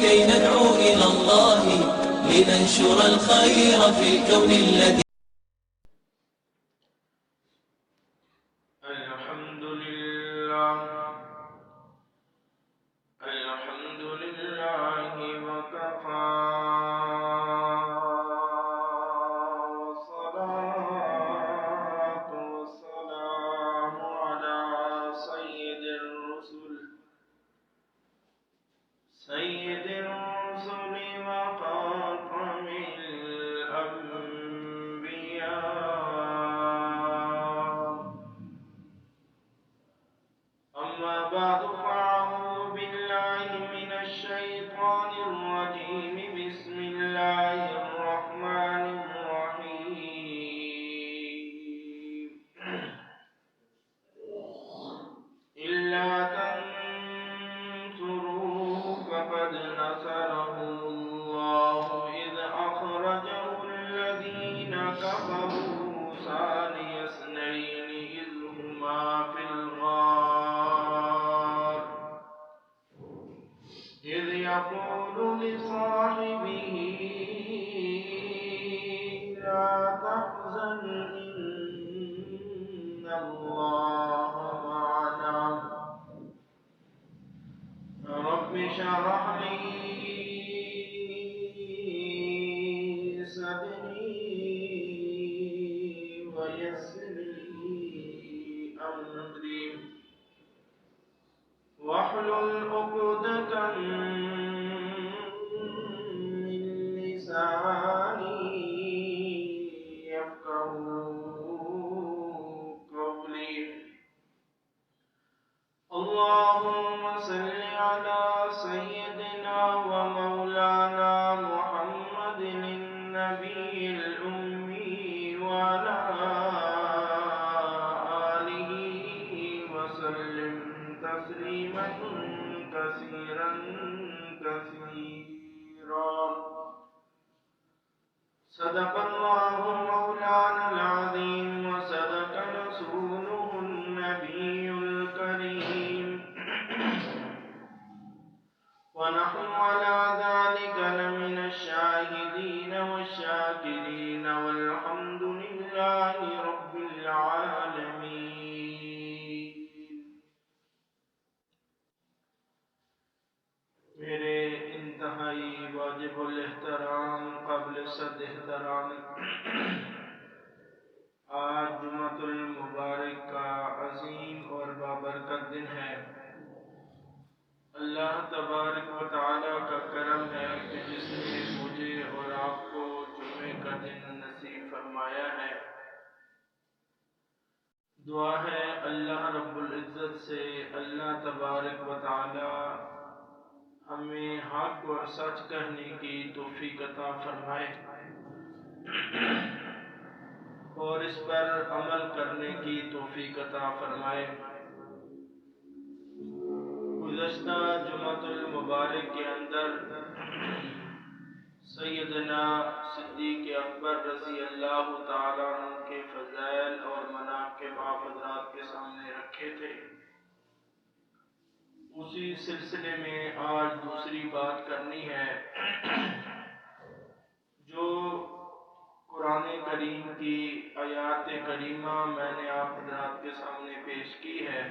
كي ندعو إلى الله لننشر الخير في الكون الذي سيد الرسل وخاتم الأنبياء. أما بعد فأعوذ بالله من الشيطان الرجيم. بسم الله الرحمن الرحيم. إلا فقد نصره الله إذ أخرجه الذين كفروا ثاني اثنين إذ هما في الغار إذ يقول لصاحبه لا تحزن إن الله معنا رب اشرح لي صدري ويسر لي أمري واحلل عقدة من لساني يفقهوا قولي. اللهم صل على سيدنا ومولانا محمد النبي الأمي وعلى آله وسلم تسليما كثيرا كثيرا. صدق الله مولانا العظيم وصدق رسوله النبي الكريم ونحن على ذلك لمن الشاهدين والشاكرين والحمد لله رب العالمين. میرے انتہائی واجب الاحترام قابل صد احترام، آج جمعۃ المبارک کا عظیم اور بابرکت دن ہے۔ اللہ تبارک و تعالیٰ کا کرم ہے کہ جس نے مجھے اور آپ کو جمعے کا دن نصیب فرمایا ہے۔ دعا ہے اللہ رب العزت سے اللہ تبارک و تعالیٰ ہمیں حق اور سچ کہنے کی توفیق عطا فرمائے اور اس پر عمل کرنے کی توفیق عطا فرمائے۔ گزشتہ جمعۃ المبارک کے اندر سیدنا صدیق اکبر رضی اللہ تعالیٰ عنہ کے فضائل اور مناقب آپ حضرات کے سامنے رکھے تھے۔ اسی سلسلے میں آج دوسری بات کرنی ہے جو قرآن کریم کی آیات کریمہ میں نے آپ حضرات کے سامنے پیش کی ہے۔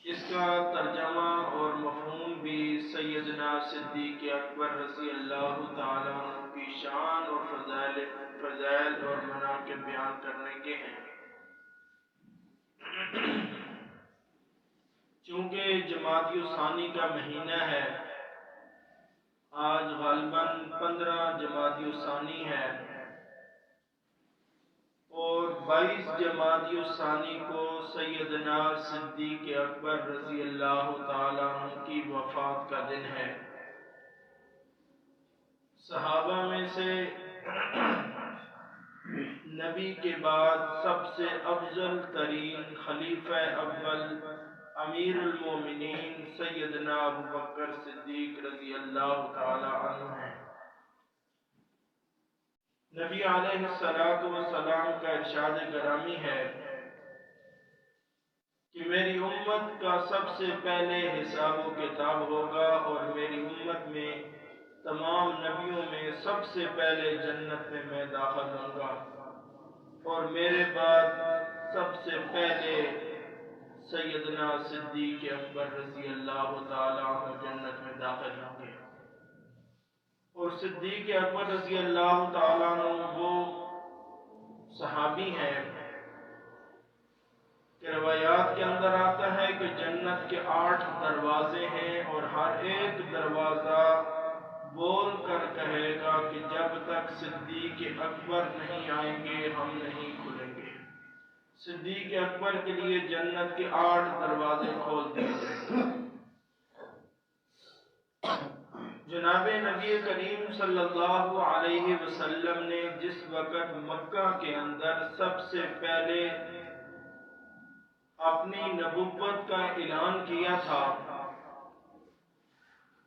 اس کا ترجمہ اور مفہوم بھی سیدنا صدیق اکبر رضی اللہ تعالیٰ عنہ کی شان اور فضائل اور مناقب بیان کرنے کے ہیں۔ چونکہ جمادی الثانی کا مہینہ ہے، آج غالباً 15 جمادی الثانی ہے اور 22 جمادی الثانی کو سیدنا صدیق اکبر رضی اللہ تعالیٰ عنہ کی وفات کا دن ہے۔ صحابہ میں سے نبی کے بعد سب سے افضل ترین خلیفہ اول امیر المومنین سیدنا ابو بکر صدیق رضی اللہ تعالیٰ عنہ ہیں۔ نبی علیہ السلام کا ارشاد گرامی ہے کہ میری امت کا سب سے پہلے حساب و کتاب ہوگا اور میری امت میں تمام نبیوں میں سب سے پہلے جنت میں داخل ہوں گا، اور میرے بعد سب سے پہلے سیدنا صدیق اکبر رضی اللہ تعالیٰ عنہ جنت میں داخل ہوں گے۔ اور صدیق اکبر رضی اللہ تعالیٰ عنہ وہ صحابی ہیں کہ روایات کے اندر آتا ہے کہ جنت کے 8 دروازے ہیں، اور ہر ایک دروازہ بول کر کہے گا کہ جب تک صدیق اکبر نہیں آئیں گے ہم نہیں کھلیں گے۔ صدیق اکبر کے لیے جنت کے 8 دروازے کھول دیے جائیں گے۔ جناب نبی کریم صلی اللہ علیہ وسلم نے جس وقت مکہ کے اندر سب سے پہلے اپنی نبوت کا اعلان کیا تھا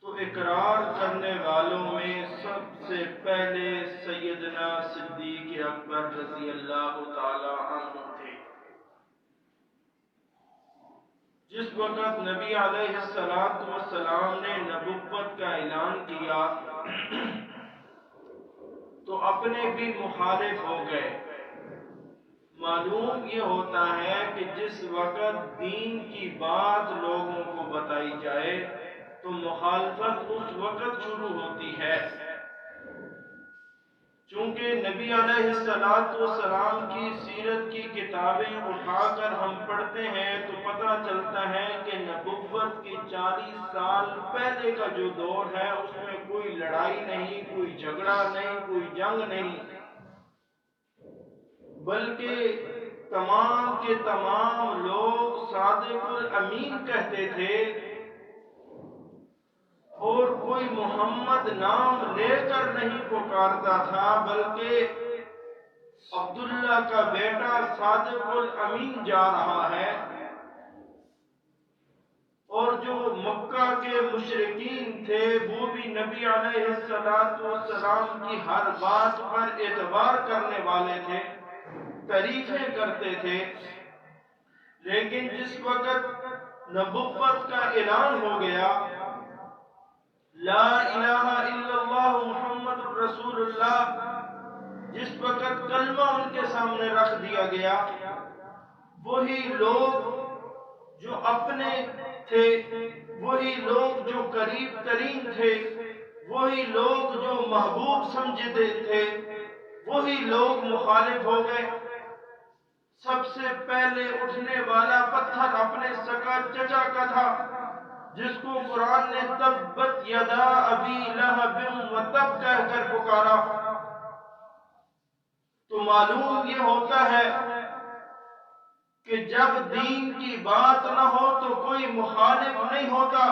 تو اقرار کرنے والوں میں سب سے پہلے سیدنا صدیق اکبر رضی اللہ تعالی عنہ تھے۔ جس وقت نبی علیہ السلام نے نبوت کا اعلان کیا تو اپنے بھی مخالف ہو گئے۔ معلوم یہ ہوتا ہے کہ جس وقت دین کی بات لوگوں کو بتائی جائے تو مخالفت اس وقت شروع ہوتی ہے۔ چونکہ نبی علیہ السلام کی سیرت کی کتابیں اٹھا کر ہم پڑھتے ہیں تو پتہ چلتا ہے کہ نبوت کی 40 سال پہلے کا جو دور ہے اس میں کوئی لڑائی نہیں، کوئی جھگڑا نہیں، کوئی جنگ نہیں، بلکہ تمام کے تمام لوگ صادق الامین کہتے تھے، اور کوئی محمد نام لے کر نہیں پکارتا تھا بلکہ عبداللہ کا بیٹا صادق الامین جا رہا ہے۔ اور جو مکہ کے مشرکین تھے وہ بھی نبی علیہ السلام کی ہر بات پر اعتبار کرنے والے تھے، تعریفیں کرتے تھے، لیکن جس وقت نبوت کا اعلان ہو گیا، لا الہ الا اللہ محمد رسول اللہ، جس وقت کلمہ ان کے سامنے رکھ دیا گیا، وہی لوگ جو اپنے تھے، وہی لوگ جو قریب ترین تھے، وہی لوگ جو محبوب سمجھتے تھے، وہی لوگ مخالف ہو گئے۔ سب سے پہلے اٹھنے والا پتھر اپنے سکا چچا کا تھا، جس کو قرآن نے تبت یدا ابی لہب وتب کہہ کر پکارا۔ تو معلوم یہ ہوتا ہے کہ جب دین کی بات نہ ہو تو کوئی مخالف نہیں ہوتا۔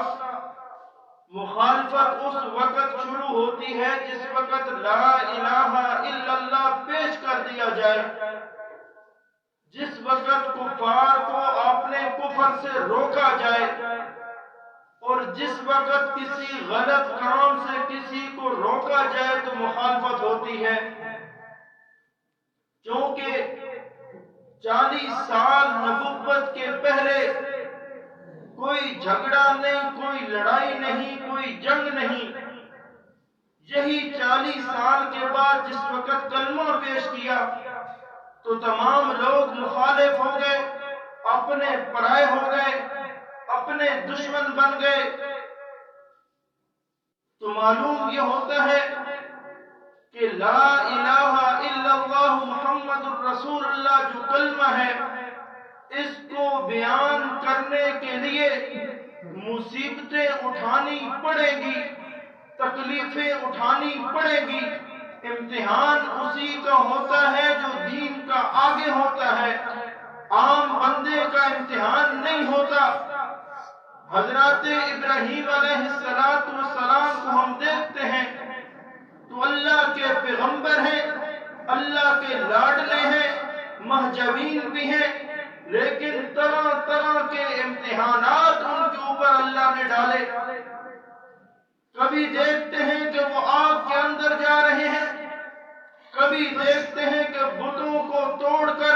مخالفت اس وقت شروع ہوتی ہے جس وقت لا الہ الا اللہ پیش کر دیا جائے، جس وقت کفار کو اپنے کفر سے روکا جائے، اور جس وقت کسی غلط کام سے کسی کو روکا جائے تو مخالفت ہوتی ہے۔ کیونکہ 40 سال نبوت کے پہلے کوئی جھگڑا نہیں، کوئی لڑائی نہیں، کوئی جنگ نہیں۔ یہی 40 سال کے بعد جس وقت کلمہ پیش کیا تو تمام لوگ مخالف ہو گئے، اپنے پرائے ہو گئے، اپنے دشمن بن گئے۔ تو معلوم یہ ہوتا ہے کہ لا الہ الا اللہ محمد الرسول اللہ جو کلمہ ہے، اس کو بیان کرنے کے لیے مصیبتیں اٹھانی پڑیں گی، تکلیفیں اٹھانی پڑیں گی۔ امتحان اسی کا ہوتا ہے جو دین کا آگے ہوتا ہے، عام بندے کا امتحان نہیں ہوتا۔ حضرت ابراہیم علیہ السلام کو ہم دیکھتے ہیں تو اللہ کے پیغمبر ہیں، اللہ کے لاڈلے ہیں، مہجوین بھی ہیں، لیکن طرح طرح کے امتحانات ان کے اوپر اللہ نے ڈالے۔ کبھی دیکھتے ہیں کہ وہ آگ کے اندر جا رہے ہیں، کبھی دیکھتے ہیں کہ بتوں کو توڑ کر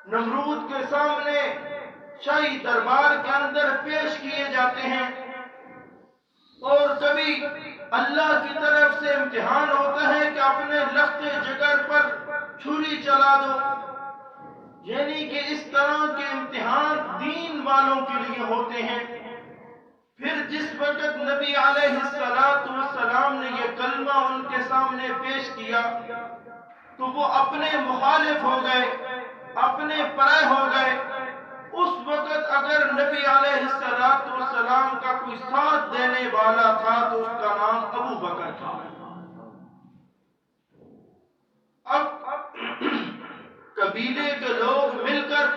نمرود کے سامنے شاہی دربار کے اندر پیش کیے جاتے ہیں، اور کبھی اللہ کی طرف سے امتحان ہوتا ہے کہ اپنے لخت جگر پر چھری چلا دو، یعنی کہ اس طرح کے امتحان دین والوں کے لیے ہوتے ہیں۔ پھر جس وقت نبی علیہ السلام نے یہ کلمہ ان کے سامنے پیش کیا تو وہ اپنے مخالف ہو گئے، اپنے پرے ہو گئے۔ اس وقت اگر نبی علیہ السلام کا کوئی ساتھ دینے والا تھا تو اس کا نام ابو بکر تھا۔ اب قبیلے کے لوگ مل کر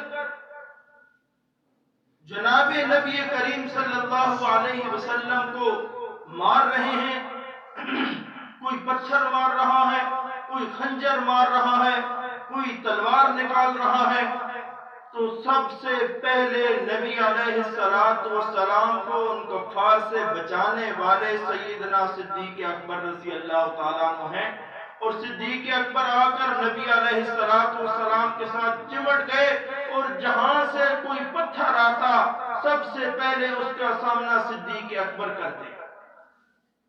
جناب نبی کریم صلی اللہ علیہ وسلم کو مار رہے ہیں، کوئی پتھر مار رہا ہے، کوئی خنجر مار رہا ہے، کوئی تلوار نکال رہا ہے۔ تو سب سے پہلے نبی علیہ السلام کو ان کفار سے بچانے والے سیدنا صدیق اکبر رضی اللہ تعالیٰ عنہ ہیں، اور صدیق اکبر آ کر نبی علیہ السلام کے ساتھ چمٹ گئے، اور جہاں سے کوئی پتھر آتا سب سے پہلے اس کا سامنا صدیق اکبر کرتے،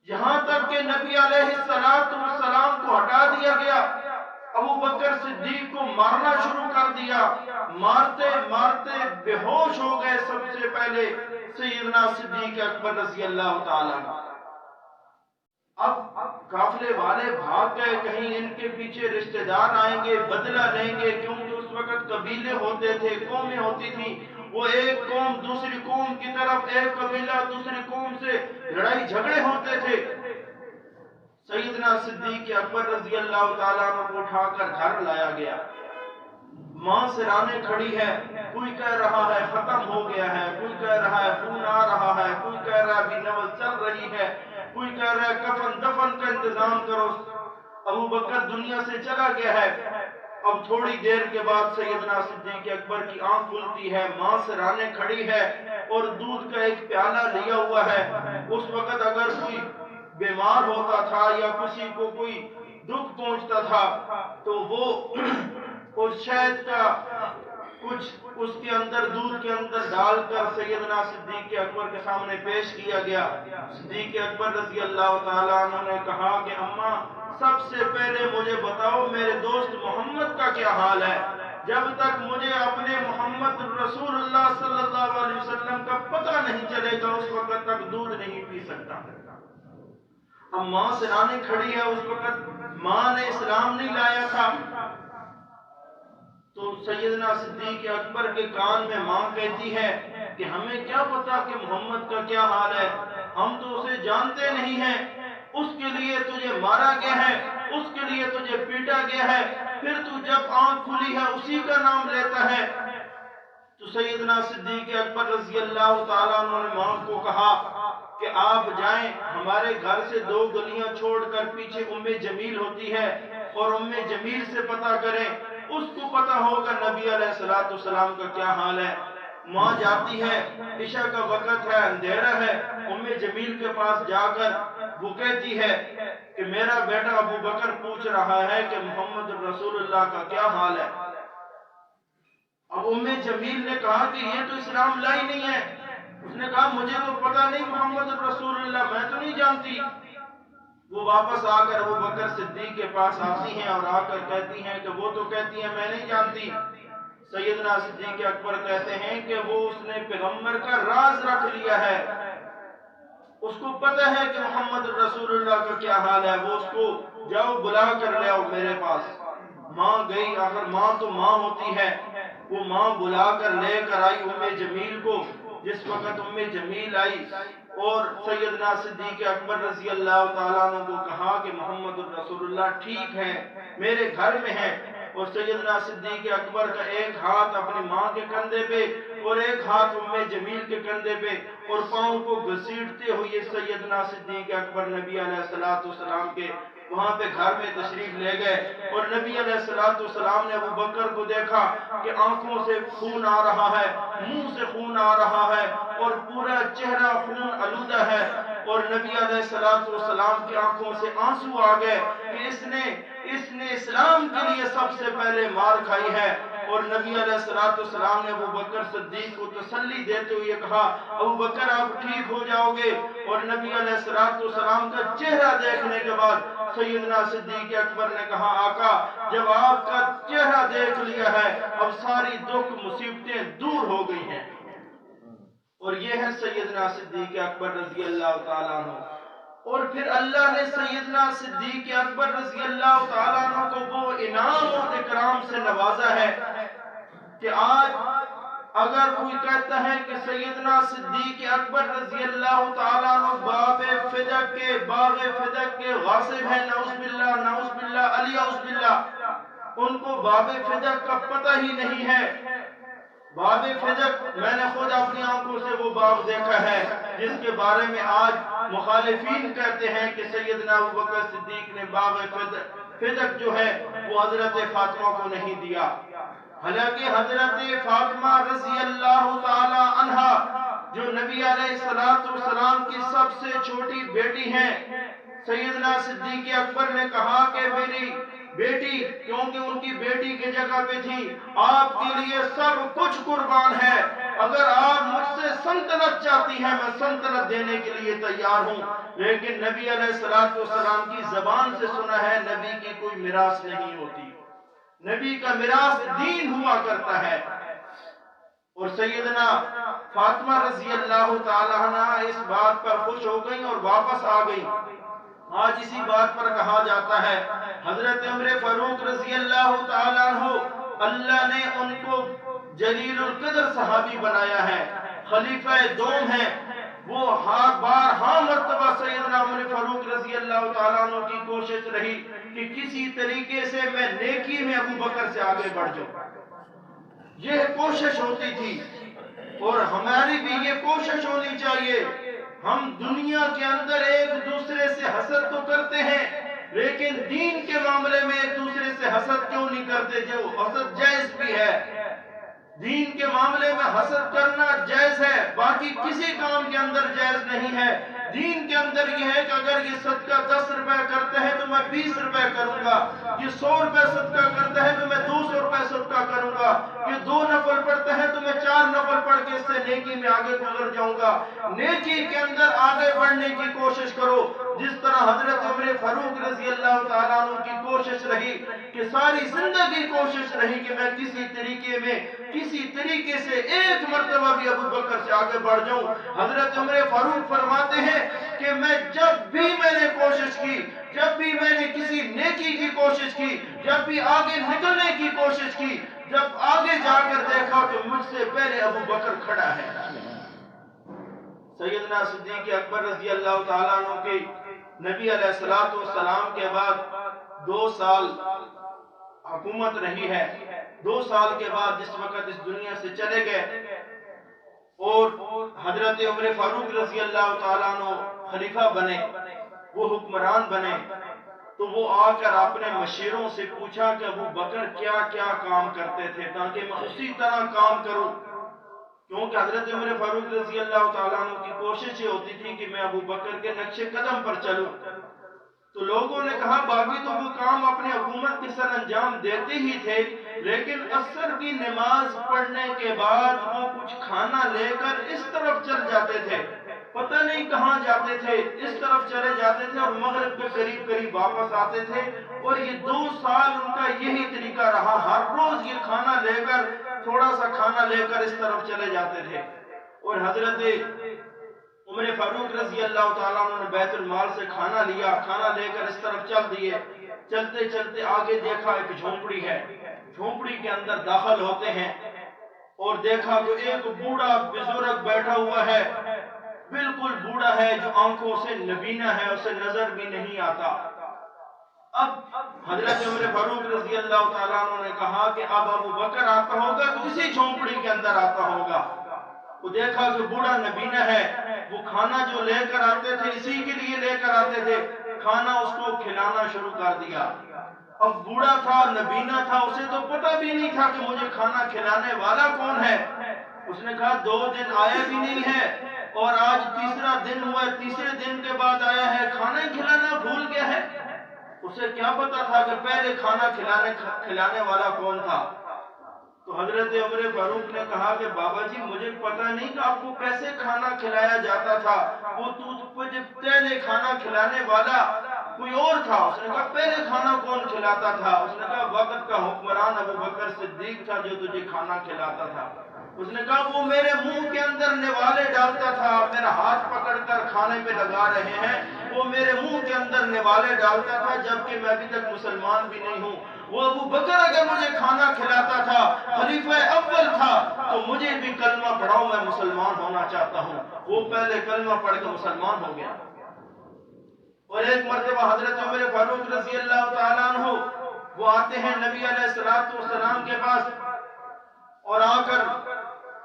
یہاں تک کہ نبی علیہ السلام کو ہٹا دیا گیا۔ ابو بکر صدیق کو مارنا شروع کر دیا، مارتے مارتے بے ہوش ہو گئے سب سے پہلے سیدنا صدیق اکبر رضی اللہ تعالیٰ عنہ۔ اب قافلے والے بھاگ گئے، کہیں ان کے پیچھے رشتہ دار آئیں گے، بدلہ لیں گے، کیونکہ اس وقت قبیلے ہوتے تھے، قومیں ہوتی تھیں، وہ ایک قوم دوسری قوم کی طرف، ایک قبیلہ دوسری قوم سے لڑائی جھگڑے ہوتے تھے۔ سیدنا صدیق اکبر رضی اللہ تعالیٰ عنہ کو اٹھا کر گھر لایا گیا، ماں سرانے کھڑی ہے، کوئی کہہ رہا ہے ختم ہو گیا ہے، کوئی کہہ رہا ہے خون آ رہا ہے، کوئی کہہ رہا ہے ابھی نبض چل رہی ہے، کوئی کہہ رہا ہے کفن دفن کا انتظام کرو، ابو بکر دنیا سے چلا گیا ہے۔ اب تھوڑی دیر کے بعد سیدنا صدیق اکبر کی آنکھ کھلتی ہے، ماں سرانے کھڑی ہے اور دودھ کا ایک پیالہ لیا ہوا ہے۔ اس وقت اگر کوئی بیمار ہوتا تھا یا کسی کو کوئی دکھ پہنچتا تھا تو وہ اس شہد کا کچھ اس کے اندر دودھ کے اندر ڈال کر سیدنا صدیق اکبر کے سامنے پیش کیا گیا۔ صدیق اکبر رضی اللہ تعالیٰ عنہ نے کہا کہ اماں سب سے پہلے مجھے بتاؤ میرے دوست محمد کا کیا حال ہے، جب تک مجھے اپنے محمد رسول اللہ صلی اللہ علیہ وسلم کا پتہ نہیں چلے گا اس وقت تک دودھ نہیں پی سکتا۔ اب ماں سرانے کھڑی ہے، اس وقت ماں نے اسلام نہیں لایا تھا، تو سیدنا صدیق اکبر کے کان میں ماں کہتی ہے کہ ہمیں کیا پتا کہ محمد کا کیا حال ہے، ہم تو اسے جانتے نہیں ہیں، اس کے لیے تجھے مارا گیا ہے، اس کے لیے تجھے پیٹا گیا ہے، پھر تو جب آنکھ کھلی ہے اسی کا نام لیتا ہے۔ تو سیدنا صدیق اکبر رضی اللہ تعالیٰ عنہ نے ماں کو کہا کہ آپ جائیں ہمارے گھر سے 2 گلیاں چھوڑ کر پیچھے جمیل ہوتی ہے، اور جمیل سے پتہ کریں، اس کو پتہ ہوگا نبی علیہ السلام کا کیا حال ہے۔ ماں جاتی ہے، عشاء کا وقت ہے، اندھیرا ہے، جمیل کے پاس جا کر وہ کہتی ہے کہ میرا بیٹا ابو بکر پوچھ رہا ہے کہ محمد رسول اللہ کا کیا حال ہے۔ اب جمیل نے کہا کہ یہ تو اسلام لائی نہیں ہے، اس نے کہا مجھے تو پتہ نہیں محمد رسول اللہ، میں تو نہیں جانتی۔ وہ واپس آ کر ابو بکر صدیق کے پاس آتی ہیں اور آ کر کہتی ہیں کہ وہ تو کہتی ہیں میں نہیں جانتی۔ سیدنا صدیق اکبر کہتے ہیں کہ وہ اس نے پیغمبر کا راز رکھ لیا ہے، اس کو پتہ ہے کہ محمد رسول اللہ کا کیا حال ہے، وہ اس کو جاؤ بلا کر لے آؤ میرے پاس۔ ماں گئی، آخر ماں تو ماں ہوتی ہے، وہ ماں بلا کر لے کر آئی جمیل کو۔ جس وقت جمیل آئی اور سیدنا صدیق اکبر رضی اللہ تعالیٰ عنہ کو کہا کہ محمد رسول اللہ ٹھیک ہے، میرے گھر میں ہے، اور سیدنا صدیق اکبر کا ایک ہاتھ اپنی ماں کے کندھے پہ اور ایک ہاتھ جمیل کے کندھے پہ، اور پاؤں کو گھسیٹتے ہوئے سیدنا صدیق اکبر نبی علیہ السلام کے وہاں پہ گھر میں تشریف لے گئے، اور نبی علیہ السلام نے ابو بکر کو دیکھا کہ آنکھوں سے خون آ رہا ہے، منہ سے خون آ رہا ہے، اور پورا چہرہ خون آلودہ ہے، اور نبی علیہ السلام کی آنکھوں سے آنسو آ گئے کہ اس نے اسلام کے لیے سب سے پہلے مار کھائی ہے، اور نبی علیہ السلام نے ابو بکر صدیق کو تسلی دیتے ہوئے کہا ابو بکر آپ ٹھیک ہو جاؤ گے، اور نبی علیہ السلام کا چہرہ دیکھنے کے بعد سیدنا صدیق اکبر نے کہا آقا جب آپ کا چہرہ دیکھ لیا ہے اب ساری دکھ مصیبتیں دور ہو گئی ہیں۔ اور یہ ہے سیدنا صدیق اکبر رضی اللہ تعالیٰ عنہ۔ اور پھر اللہ نے سیدنا صدیق اکبر رضی اللہ تعالیٰ عنہ کو وہ انعام اور اکرام سے نوازا ہے کہ آج اگر کوئی کہتا ہے کہ سیدنا صدیق اکبر رضی اللہ تعالیٰ عنہ باغ فدق کے غاصب ہیں، نعوذ باللہ علی اعوذ باللہ، ان کو باب فدق کا پتہ ہی نہیں ہے۔ باب فدق میں نے خود اپنی آنکھوں سے وہ باغ دیکھا ہے جس کے بارے میں آج مخالفین کہتے ہیں کہ سیدنا ابوبکر صدیق نے باغ فدق جو ہے وہ حضرت فاطمہ کو نہیں دیا، حالانکہ حضرت فاطمہ رضی اللہ تعالی عنہا جو نبی علیہ السلام کی سب سے چھوٹی بیٹی ہیں، سیدنا صدیق اکبر نے کہا کہ میری بیٹی، کیونکہ ان کی بیٹی کی جگہ پہ تھی، آپ کے لیے سب کچھ قربان ہے، اگر آپ مجھ سے سلطنت چاہتی ہیں میں سلطنت دینے کے لیے تیار ہوں، لیکن نبی علیہ السلام کی زبان سے سنا ہے نبی کی کوئی میراث نہیں ہوتی، نبی کا میراث دین ہوا کرتا ہے۔ اور سیدنا فاطمہ رضی اللہ تعالیٰ عنہ اس بات پر خوش ہو گئی اور واپس آ گئی۔ آج اسی بات پر کہا جاتا ہے حضرت عمر فاروق رضی اللہ تعالیٰ عنہ اللہ نے ان کو جلیل القدر صحابی بنایا ہے، خلیفہ دوم ہیں، وہ بارہا مرتبہ سیدنا عمر فاروق رضی اللہ تعالیٰ عنہ کی کوشش رہی کہ کسی طریقے سے میں نیکی میں ابو بکر سے آگے بڑھ جاؤں، یہ کوشش ہوتی تھی، اور ہماری بھی یہ کوشش ہونی چاہیے۔ ہم دنیا کے اندر ایک دوسرے سے حسد تو کرتے ہیں لیکن دین کے معاملے میں ایک دوسرے سے حسد کیوں نہیں کرتے؟ جو حسد جائز بھی ہے، دین کے معاملے میں حسد کرنا جائز ہے، باقی کسی کام کے اندر جائز نہیں ہے۔ دین کے اندر یہ ہے کہ اگر یہ صدقہ 10 روپے کرتے ہیں تو میں 20 روپے کروں گا، یہ 100 روپے صدقہ کرتے ہیں تو میں 200 روپے صدقہ کروں گا، یہ 2 نفل پڑھتے ہیں تو میں 4 نفل پڑھ کے اس سے نیکی میں آگے گزر جاؤں گا۔ نیکی کے اندر آگے بڑھنے کی کوشش کرو، جس طرح حضرت عمر فاروق رضی اللہ تعالیٰ عنہ کی کوشش رہی کہ ساری زندگی کوشش رہی کہ میں کسی طریقے سے ایک مرتبہ بھی ابو بکر سے آگے بڑھ جاؤں۔ حضرت عمر فاروق فرماتے ہیں کہ میں جب بھی میں نے کوشش کی، جب بھی میں نے کسی نیکی کی کوشش کی، جب بھی آگے نکلنے کی کوشش کی، جب آگے جا کر دیکھا تو مجھ سے پہلے ابو بکر کھڑا ہے۔ سیدنا صدیق اکبر رضی اللہ تعالیٰ عنہ کے نبی علیہ السلام کے بعد 2 سال حکومت رہی ہے، 2 سال کے بعد جس وقت اس دنیا سے چلے گئے اور حضرت عمر فاروق رضی اللہ تعالیٰ عنہ خلیفہ بنے، وہ حکمران بنے، تو وہ آ کر اپنے مشیروں سے پوچھا کہ ابو بکر کیا کیا کام کرتے تھے تاکہ میں اسی طرح کام کروں، کیونکہ حضرت عمر فاروق رضی اللہ تعالیٰ عنہ کی کوشش یہ ہوتی تھی کہ میں ابو بکر کے نقش قدم پر چلوں۔ تو لوگوں نے کہا باقی تو وہ کام اپنے حکومت کے سر انجام دیتے ہی تھے، لیکن عصر کی نماز پڑھنے کے بعد وہ کچھ کھانا لے کر اس طرف چل جاتے تھے، پتہ نہیں کہاں جاتے تھے، اس طرف چلے جاتے تھے اور مغرب کے قریب واپس آتے تھے، اور یہ 2 سال ان کا یہی طریقہ رہا، ہر روز یہ کھانا لے کر، تھوڑا سا کھانا لے کر اس طرف چلے جاتے تھے۔ اور حضرت عمر فاروق رضی اللہ تعالیٰ عنہ نے بیت المال سے کھانا لیا، کھانا لے کر اس طرف چل دیے، چلتے چلتے آگے دیکھا ایک جھونپڑی ہے، جھونپڑی کے اندر داخل ہوتے ہیں اور دیکھا کہ ایک بوڑھا بزرگ بیٹھا ہوا ہے، بالکل بوڑھا ہے، جو آنکھوں سے نبینا ہے، اسے نظر بھی نہیں آتا۔ اب حضرت عمر فاروق رضی اللہ تعالیٰ عنہ نے کہا کہ اب ابو بکر آتا ہوگا تو اسی جھونپڑی کے اندر آتا ہوگا۔ وہ دیکھا کہ بوڑھا نبینا ہے، وہ کھانا جو لے کر آتے تھے اسی کے لیے لے کر آتے تھے، کھانا اس کو کھلانا شروع کر دیا۔ اب بوڑھا تھا، نبینا تھا، اسے تو پتہ بھی نہیں تھا کہ مجھے کھانا کھلانے والا کون ہے۔ اس نے کہا 2 دن آیا بھی نہیں ہے اور آج 3را دن ہوا ہے، 3رے دن کے بعد آیا ہے، کھانا ہی کھلانا بھول گیا ہے۔ اسے کیا پتا تھا کہ پہلے کھانا کھلانے والا کون تھا۔ تو حضرت عمر فاروق نے کہا کہ بابا جی مجھے پتہ نہیں کہ آپ کو کیسے کھانا کھلایا جاتا تھا، وہ تجھے پہلے کھانا کھلانے والا کوئی اور تھا؟ اس نے کہا پہلے کھانا کون کھلاتا تھا؟ اس نے کہا وقت کا حکمران ابو بکر صدیق تھا جو تجھے کھانا کھلاتا تھا۔ اس نے کہا وہ میرے منہ کے اندر نوالے ڈالتا تھا، میرا ہاتھ پکڑ کر کھانے پہ لگا رہے ہیں، وہ میرے منہ کے اندر نوالے ڈالتا تھا جبکہ میں ابھی تک مسلمان بھی نہیں ہوں۔ وہ ابو بکر اگر مجھے کھانا کھلاتا تھا، خلیفہ اول تھا، تو مجھے بھی کلمہ پڑھاؤ، میں مسلمان ہونا چاہتا ہوں۔ وہ پہلے کلمہ پڑھ کے مسلمان ہو گیا۔ اور ایک مرتبہ حضرت عمر فاروق رضی اللہ تعالیٰ عنہ وہ آتے ہیں نبی علیہ السلام کے پاس اور آ کر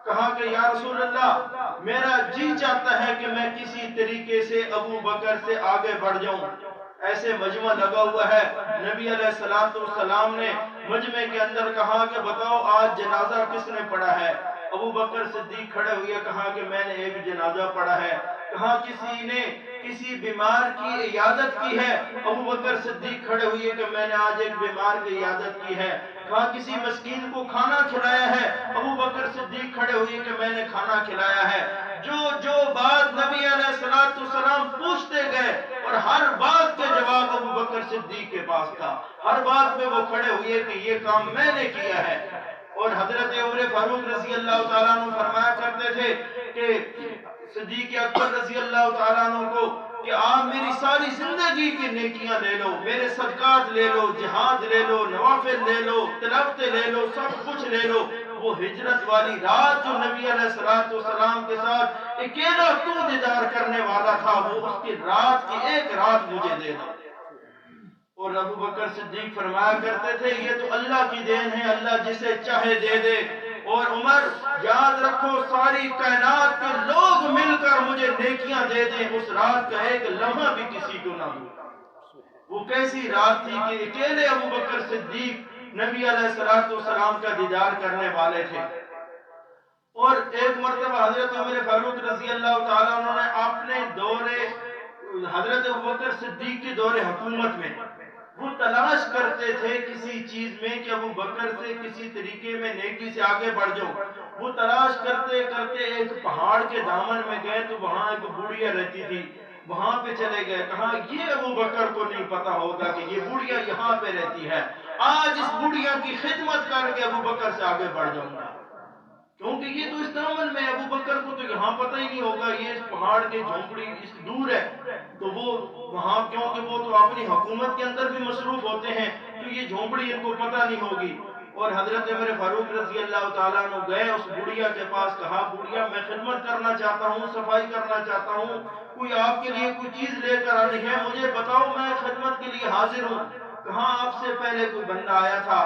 کہا کہ یا رسول اللہ میرا جی چاہتا ہے کہ میں کسی طریقے سے ابو بکر سے آگے بڑھ جاؤں۔ ایسے مجمع لگا ہوا ہے، نبی علیہ السلام نے مجمع کے اندر کہا کہ بتاؤ آج جنازہ کس نے پڑھا ہے؟ ابو بکر صدیق کھڑے ہوئے کہا کہ میں نے ایک جنازہ پڑھا ہے۔ کہا کسی نے کسی بیمار کی عیادت کی ہے؟ ابو بکر صدیق کھڑے ہوئے کہ میں نے آج ایک بیمار کی عیادت کی ہے۔ کہا کسی مسکین کو کھانا کھلایا ہے؟ ابو بکر صدیق کھڑے ہوئے کہ میں نے کھانا کھلایا ہے۔ جو بات نبی علیہ السلام پوچھتے گئے اور ہر بات کے جواب ابو بکر صدیق کے پاس تھا، ہر بات میں وہ کھڑے ہوئے کہ یہ کام میں نے کیا ہے۔ اور حضرت عمر فاروق رضی اللہ تعالیٰ عنہ فرمایا کرتے تھے کہ صدیق اکبر رضی اللہ تعالیٰ عنہ کو کہ آپ میری ساری زندگی کی نیکیاں لے لو، میرے صدقات لے لو، جہاد لے لو، نوافل لے لو، تلاوتیں لے لو، سب کچھ لے لو، وہ ہجرت والی رات جو نبی علیہ السلام کے ساتھ اکیلا تو دیدار کرنے والا تھا، وہ اس کی رات کی ایک رات مجھے دے دو۔ اور ابو بکر صدیق فرمایا کرتے تھے یہ تو اللہ کی دین ہے، اللہ جسے چاہے دے دے۔ اور عمر یاد رکھو ساری کائنات کے لوگ مل کر مجھے نیکیاں دے دیں، اس رات کا ایک لمحہ بھی کسی کو نہ دوں۔ وہ کیسی رات تھی کہ اکیلے ابو بکر صدیق نبی علیہ السلام کا دیدار کرنے والے تھے۔ اور ایک مرتبہ حضرت عمر فاروق رضی اللہ تعالیٰ عنہ نے اپنے حضرت ابو بکر صدیق کے دور حکومت میں وہ تلاش کرتے تھے کسی چیز میں کہ ابو بکر سے کسی طریقے میں نیکی سے آگے بڑھ جاؤں۔ وہ تلاش کرتے کرتے ایک پہاڑ کے دامن میں گئے تو وہاں ایک بوڑھیا رہتی تھی، وہاں پہ چلے گئے، کہا یہ ابو بکر کو نہیں پتا ہوگا کہ یہ بوڑھیا یہاں پہ رہتی ہے، آج اس بوڑھیا کی خدمت کر کے ابو بکر سے آگے بڑھ جاؤں گا، کیونکہ یہ تو اس دامن میں ابو بکر کو تو یہاں پتہ ہی نہیں ہوگا، یہ اس پہاڑ کے جھونپڑی اس دور ہے، تو وہ وہاں کیونکہ وہ تو اپنی حکومت کے اندر بھی مصروف ہوتے ہیں تو یہ جھونپڑی ان کو پتہ نہیں ہوگی۔ اور حضرت عمر فاروق رضی اللہ تعالیٰ عنہ گئے اس بڑھیا کے پاس، کہا بڑھیا میں خدمت کرنا چاہتا ہوں، صفائی کرنا چاہتا ہوں، کوئی آپ کے لیے کوئی چیز لے کر آنی ہے مجھے بتاؤ، میں خدمت کے لیے حاضر ہوں۔ کہاں آپ سے پہلے کوئی بندہ آیا تھا،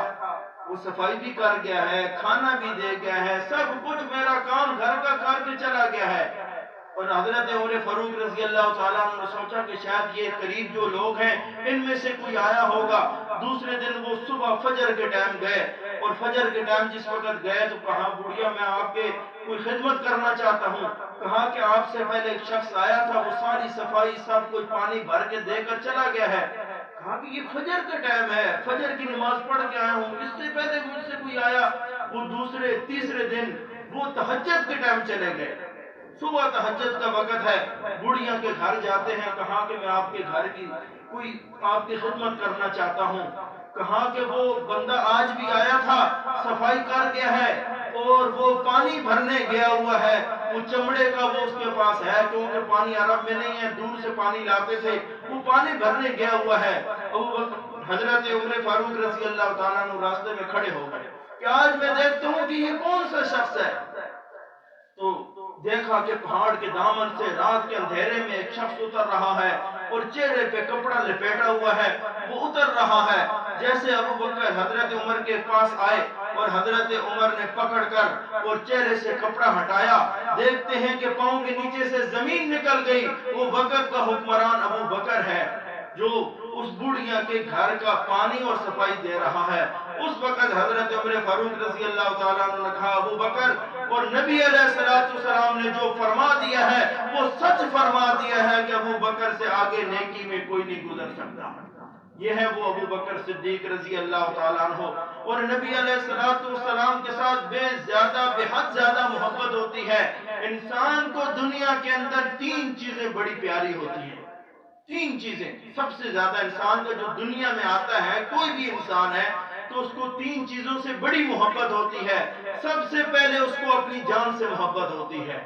وہ صفائی بھی کر گیا ہے، کھانا بھی دے گیا ہے، سب کچھ میرا کام گھر کا کر کے چلا گیا ہے۔ اور حضرت عمر فاروق رضی اللہ تعالیٰ عنہ نے سوچا کہ شاید یہ قریب جو لوگ ہیں ان میں سے کوئی آیا ہوگا۔ دوسرے دن وہ صبح فجر کے ٹائم گئے، اور فجر کے ٹائم جس وقت گئے تو کہا بڑھیا میں آپ کے کوئی خدمت کرنا چاہتا ہوں۔ کہا کہ آپ سے پہلے ایک شخص آیا تھا، وہ ساری صفائی سب کچھ پانی بھر کے دے کر چلا گیا ہے۔ کہا کہ یہ فجر کا ٹائم ہے، فجر کی نماز پڑھ کے آیا ہوں، اس سے پہلے مجھ سے کوئی آیا؟ وہ تیسرے دن وہ تہجد کے ٹائم چلے گئے، صبح تہجد کا وقت ہے، بڑھیا کے گھر جاتے ہیں، کہا کہ میں آپ کے گھر کی کوئی آپ کی خدمت کرنا چاہتا ہوں۔ کہا کہ وہ بندہ آج بھی آیا تھا، صفائی کر گیا ہے اور وہ پانی بھرنے گیا ہوا ہے، وہ چمڑے کا وہ اس کے پاس ہے کیونکہ پانی عرب میں نہیں ہے، دور سے پانی لاتے تھے، وہ پانی بھرنے گیا ہوا ہے۔ حضرت عمر فاروق رضی اللہ تعالیٰ عنہ راستے میں کھڑے ہو گئے کہ آج میں دیکھتا ہوں کہ یہ کون سا شخص ہے۔ تو دیکھا کہ پہاڑ کے دامن سے رات کے اندھیرے میں ایک شخص اتر رہا ہے اور چہرے پہ کپڑا لپیٹا ہوا ہے، وہ اتر رہا ہے۔ جیسے ابو بکر حضرت عمر کے پاس آئے اور حضرت عمر نے پکڑ کر اور چہرے سے کپڑا ہٹایا، دیکھتے ہیں کہ پاؤں کے نیچے سے زمین نکل گئی، وہ وقت کا حکمران ابو بکر ہے جو اس بوڑھیا کے گھر کا پانی اور صفائی دے رہا ہے۔ اس وقت حضرت عمر فاروق رضی اللہ تعالیٰ عنہ نے کہا ابو بکر، اور نبی علیہ السلام نے جو فرما دیا ہے وہ سچ فرما دیا ہے کہ ابو بکر سے آگے نیکی میں کوئی نہیں گزر سکتا۔ یہ ہے وہ ابو بکر صدیق رضی اللہ تعالیٰ عنہ. اور نبی علیہ السلام کے ساتھ بے حد زیادہ محبت ہوتی ہے. انسان کو دنیا کے اندر 3 چیزیں بڑی پیاری ہوتی ہیں. 3 چیزیں سب سے زیادہ انسان کا جو دنیا میں آتا ہے، کوئی بھی انسان ہے تو اس کو 3 چیزوں سے بڑی محبت ہوتی ہے. سب سے پہلے اس کو اپنی جان سے محبت ہوتی ہے،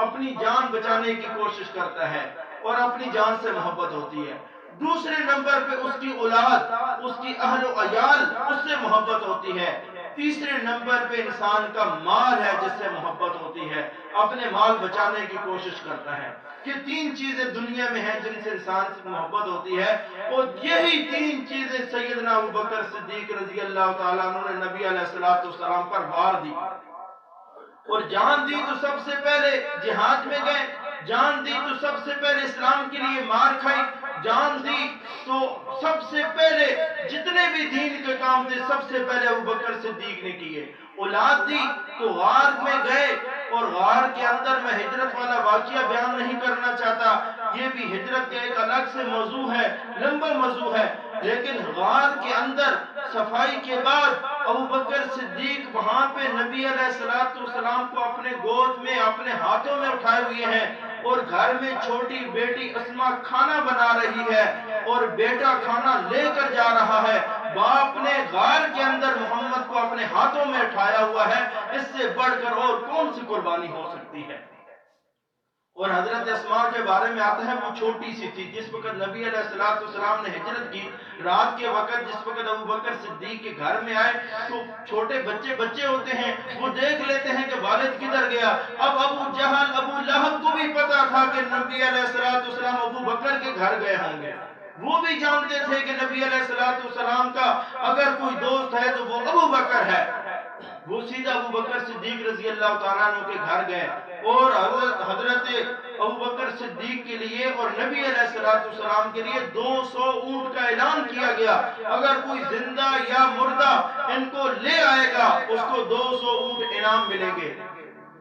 اپنی جان بچانے کی کوشش کرتا ہے اور اپنی جان سے محبت ہوتی ہے. دوسرے نمبر پہ اس کی اولاد، اس کی اہل و عیال، اس سے محبت ہوتی ہے. تیسرے نمبر پہ انسان کا مال ہے جس سے محبت ہوتی ہے، اپنے مال بچانے کی کوشش کرتا ہے. یہ 3 چیزیں دنیا میں ہیں جن سے انسان سے محبت ہوتی ہے. اور یہی 3 چیزیں سیدنا ابو بکر صدیق رضی اللہ تعالیٰ عنہ نے نبی علیہ السلام پر وار دی. اور جان دی تو سب سے پہلے جہاد میں گئے، جان دی تو سب سے پہلے اسلام کے لیے مار کھائی، جان دی تو سب سے پہلے جتنے بھی دین کے کام تھے سب سے پہلے ابو بکر صدیق نے کیے. اولاد دی تو غار میں گئے، اور غار کے اندر میں ہجرت والا واقعہ بیان نہیں کرنا چاہتا، یہ بھی ہجرت کا ایک الگ سے موضوع ہے، لمبا موضوع ہے. لیکن غار کے اندر صفائی کے بعد ابو بکر صدیق وہاں پہ نبی علیہ السلام کو اپنے گود میں اپنے ہاتھوں میں اٹھائے ہوئے ہیں، اور گھر میں چھوٹی بیٹی اسما کھانا بنا رہی ہے اور بیٹا کھانا لے کر جا رہا ہے. باپ نے غار کے اندر محمد کو اپنے ہاتھوں میں اٹھایا ہوا ہے. اس سے بڑھ کر اور کون سی قربانی ہو سکتی ہے؟ اور حضرت اسما کے بارے میں آتا ہے وہ چھوٹی سی تھی جس وقت نبی علیہ السلام نے ہجرت کی. رات کے وقت جس وقت ابو بکر صدیق کے گھر میں آئے تو چھوٹے بچے ہوتے ہیں، وہ دیکھ لیتے ہیں کہ والد کدھر گیا. اب ابو جہل ابو لہب کو بھی پتا تھا کہ نبی علیہ السلام ابو بکر کے گھر گئے ہوں گے. وہ بھی جانتے تھے کہ نبی علیہ السلام کا اگر کوئی دوست ہے تو وہ ابو بکر ہے. وہ سیدھا ابو بکر صدیق رضی اللہ تعالیٰ عنہ کے گھر گئے، اور حضرت ابو بکر صدیق کے لیے اور نبی علیہ السلام کے لیے 200 اونٹ کا اعلان کیا گیا. اگر کوئی زندہ یا مردہ ان کو لے آئے گا اس کو 200 اونٹ انعام ملیں گے.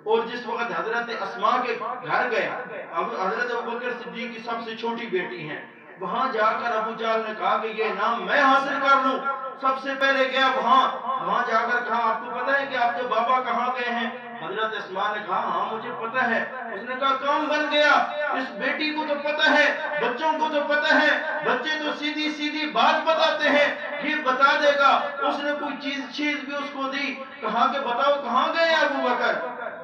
اور جس وقت حضرت اسما کے گھر گئے، حضرت ابو بکر صدیق کی سب سے چھوٹی بیٹی ہیں، وہاں جا کر ابو جہل نے کہا کہ یہ انعام میں حاصل کر لوں. سب سے پہلے گیا وہاں جا کر کہا آپ کو پتا ہے کہ آپ کے بابا کہاں گئے ہیں؟ حضرت اسما نے کہا ہاں مجھے پتا ہے. اس نے کہا کام بن گیا. اس بیٹی کو تو پتا ہے، بچوں کو تو پتا ہے، بچے تو سیدھی بات بتاتے ہیں، یہ بتا دے گا. اس نے کوئی چیز بھی اس کو دی. کہا کہ بتاؤ کہاں گئے ابو بکر؟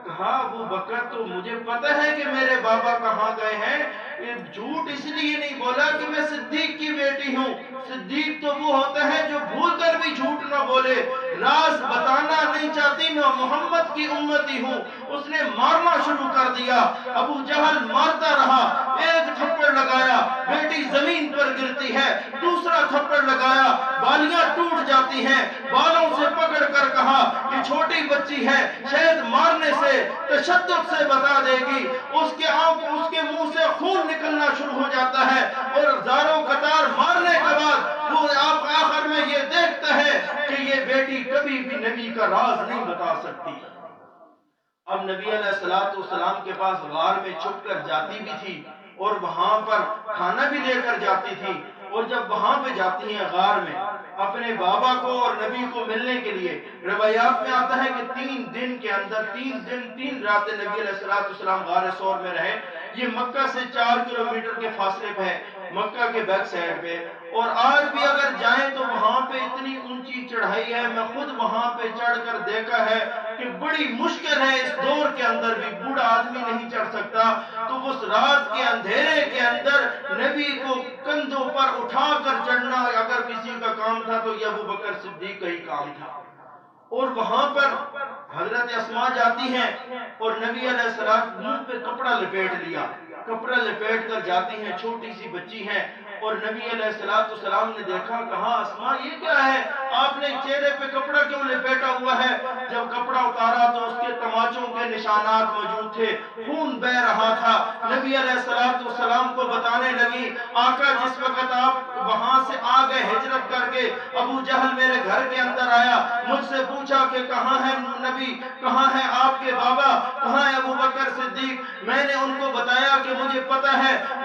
کہا ابو بکر تو مجھے پتا ہے کہ میرے بابا کہاں گئے ہیں. جھوٹ اس لیے نہیں بولا کہ میں صدیق کی بیٹی ہوں. صدیق تو وہ ہوتا ہے جو بھول کر بھی جھوٹ نہ بولے. راز بتانا نہیں چاہتی، میں محمد کی امتی ہوں. اس نے مارنا شروع کر دیا. ابو جہل مارتا رہا، ایک تھپڑ لگایا بیٹی زمین پر گرتی ہے، دوسرا تھپڑ لگایا بالیاں ٹوٹ جاتی ہیں. بالوں سے پکڑ کر کہا کہ چھوٹی بچی ہے، شاید مارنے سے تشدد سے بتا دے گی. اس کے منہ سے خون نکلنا شروع ہو جاتا ہے، اور زاروں قطار مارنے کے بعد وہ آپ آخر میں یہ دیکھتا ہے کہ یہ بیٹی کبھی بھی نبی کا راز نہیں بتا سکتی. اب نبی علیہ السلام کے پاس غار میں چھپ کر جاتی بھی تھی اور وہاں پر کھانا بھی لے کر جاتی تھی. اور جب وہاں پہ جاتی ہیں غار میں اپنے بابا کو اور نبی کو ملنے کے لیے، روایات میں آتا ہے کہ 3 دن کے اندر 3 راتیں نبی علیہ السلام غار ثور میں رہے. یہ مکہ سے 4 کلومیٹر کے فاصلے پہ ہے، مکہ کے بیک سائڈ پہ. اور آج بھی اگر جائیں تو وہاں پہ اتنی اونچی چڑھائی ہے، میں خود وہاں پہ چڑھ کر دیکھا ہے کہ بڑی مشکل ہے. اس دور کے اندر بھی بوڑھا آدمی نہیں چڑھ سکتا. تو اس رات کے اندھیرے کے اندر نبی کو کندھوں پر اٹھا کر چڑھنا اگر کسی کا کام تھا تو یہ ابو بکر صدیق کا ہی کام تھا. اور وہاں پر حضرت اسما جاتی ہیں اور نبی علیہ السلام منہ پہ کپڑا لپیٹ لیا، کپڑا لپیٹ کر جاتی ہیں، چھوٹی سی بچی ہیں. اور نبی علیہ السلام نے دیکھا، کہا اسما یہ کیا ہے، آپ نے چہرے پہ کپڑا کیوں لپیٹا ہوا ہے؟ جب کپڑا اتارا تو اس کے تماچوں کے نشانات موجود تھے، خون بہ رہا تھا. نبی علیہ السلام کو بتانے لگی آقا جس وقت آپ وہاں سے آ گئے ہجرت کر کے، ابو جہل میرے گھر کے اندر آیا، مجھ سے پوچھا کہ کہاں ہے نبی، کہاں ہے آپ کے بابا، کہاں ہے ابو بکر صدیق؟ میں نے ان کو بتایا کہ مجھے پتا ہے.